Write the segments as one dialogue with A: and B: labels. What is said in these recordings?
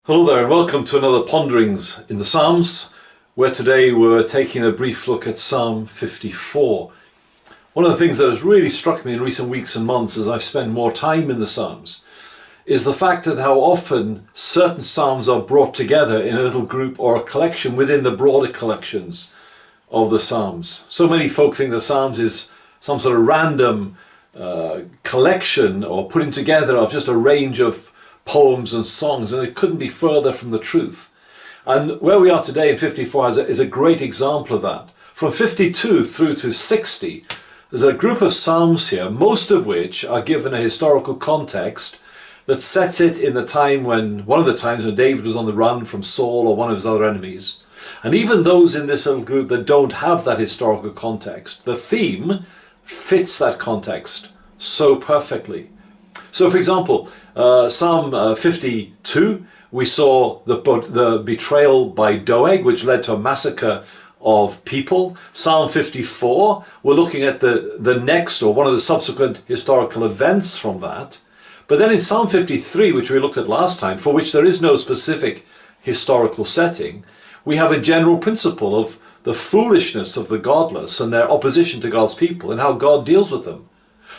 A: Hello there and welcome to another Ponderings in the Psalms, where today we're taking a brief look at Psalm 54. One of the things that has really struck me in recent weeks and months as I've spent more time in the Psalms is the fact that how often certain Psalms are brought together in a little group or a collection within the broader collections of the Psalms. So many folk think the Psalms is some sort of random collection or putting together of just a range of poems and songs, and it couldn't be further from the truth. And where we are today in 54 is a great example of that. From 52 through to 60, there's a group of psalms here, most of which are given a historical context that sets it in the time when, one of the times when David was on the run from Saul or one of his other enemies. And even those in this little group that don't have that historical context, the theme fits that context so perfectly. So for example, Psalm 52, we saw the betrayal by Doeg, which led to a massacre of people. Psalm 54, we're looking at the next or one of the subsequent historical events from that. But then in Psalm 53, which we looked at last time, for which there is no specific historical setting, we have a general principle of the foolishness of the godless and their opposition to God's people and how God deals with them.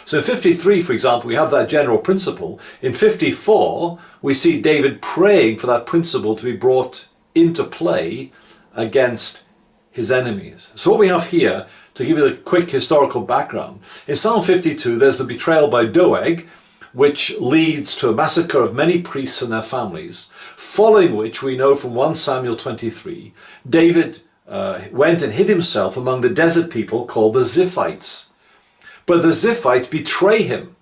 A: So in 53, for example, we have that general principle. In 54, we see David praying for that principle to be brought into play against his enemies. So what we have here, to give you the quick historical background, in Psalm 52, there's the betrayal by Doeg, which leads to a massacre of many priests and their families, following which we know from 1 Samuel 23, David went and hid himself among the desert people called the Ziphites. But the Ziphites betray him.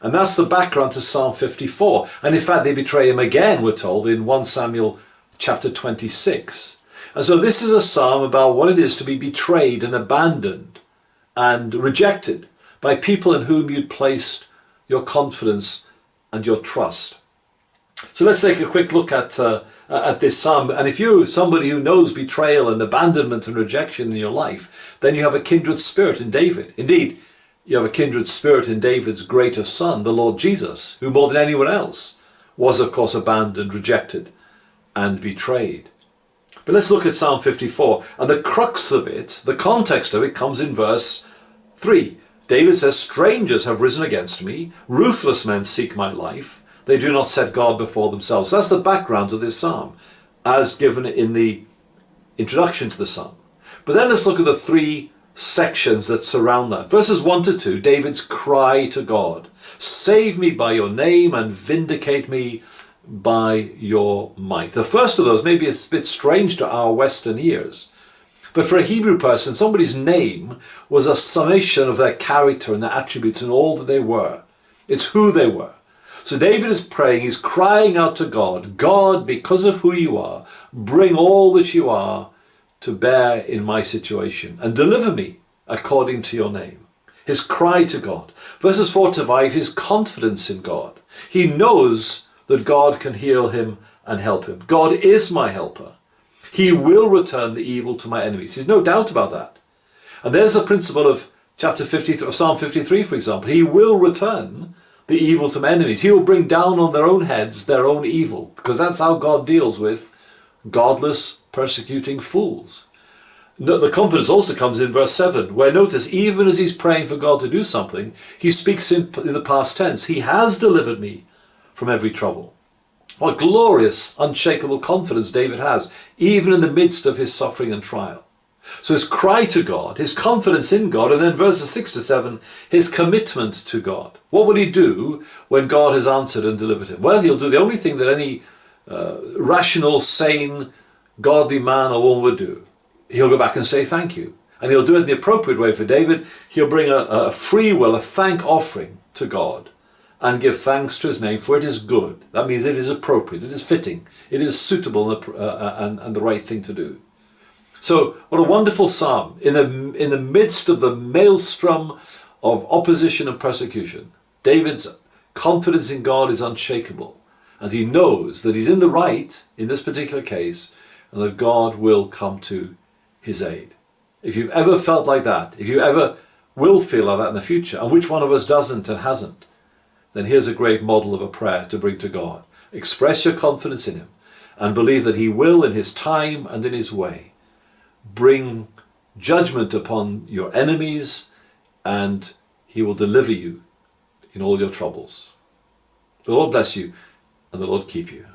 A: And that's the background to Psalm 54. And in fact, they betray him again, we're told, in 1 Samuel chapter 26. And so this is a psalm about what it is to be betrayed and abandoned and rejected by people in whom you'd placed your confidence and your trust. So let's take a quick look at this psalm. And if you're somebody who knows betrayal and abandonment and rejection in your life, then you have a kindred spirit in David. Indeed, you have a kindred spirit in David's greater son, the Lord Jesus, who more than anyone else was, of course, abandoned, rejected, and betrayed. But let's look at Psalm 54. And the crux of it, the context of it, comes in verse 3. David says, "Strangers have risen against me. Ruthless men seek my life. They do not set God before themselves." So that's the background to this psalm, as given in the introduction to the psalm. But then let's look at the three sections that surround that. Verses 1 to 2, David's cry to God. "Save me by your name and vindicate me by your might." The first of those may be a bit strange to our Western ears, but for a Hebrew person, somebody's name was a summation of their character and their attributes and all that they were. It's who they were. So David is praying, he's crying out to God, "God, because of who you are, bring all that you are to bear in my situation and deliver me according to your name." His cry to God. Verses 4 to 5, his confidence in God. He knows that God can heal him and help him. God is my helper. He will return the evil to my enemies. There's no doubt about that. And there's the principle of Psalm 53, for example. He will return the evil to my enemies. He will bring down on their own heads their own evil, because that's how God deals with godless, persecuting fools. The confidence also comes in verse 7, where notice, even as he's praying for God to do something, he speaks in the past tense. He has delivered me from every trouble. What glorious, unshakable confidence David has, even in the midst of his suffering and trial. So his cry to God, his confidence in God, and then verses 6 to 7, his commitment to God. What will he do when God has answered and delivered him? Well, he'll do the only thing that any rational, sane, godly man or woman would do. He'll go back and say thank you. And he'll do it in the appropriate way for David. He'll bring a free will, a thank offering to God and give thanks to his name, for it is good. That means it is appropriate, it is fitting, it is suitable and the right thing to do. So what a wonderful psalm in the midst of the maelstrom of opposition and persecution. David's confidence in God is unshakable, and he knows that he's in the right in this particular case, and that God will come to his aid. If you've ever felt like that, if you ever will feel like that in the future, and which one of us doesn't and hasn't, then here's a great model of a prayer to bring to God. Express your confidence in him and believe that he will, in his time and in his way, bring judgment upon your enemies, and he will deliver you in all your troubles. The Lord bless you, and the Lord keep you.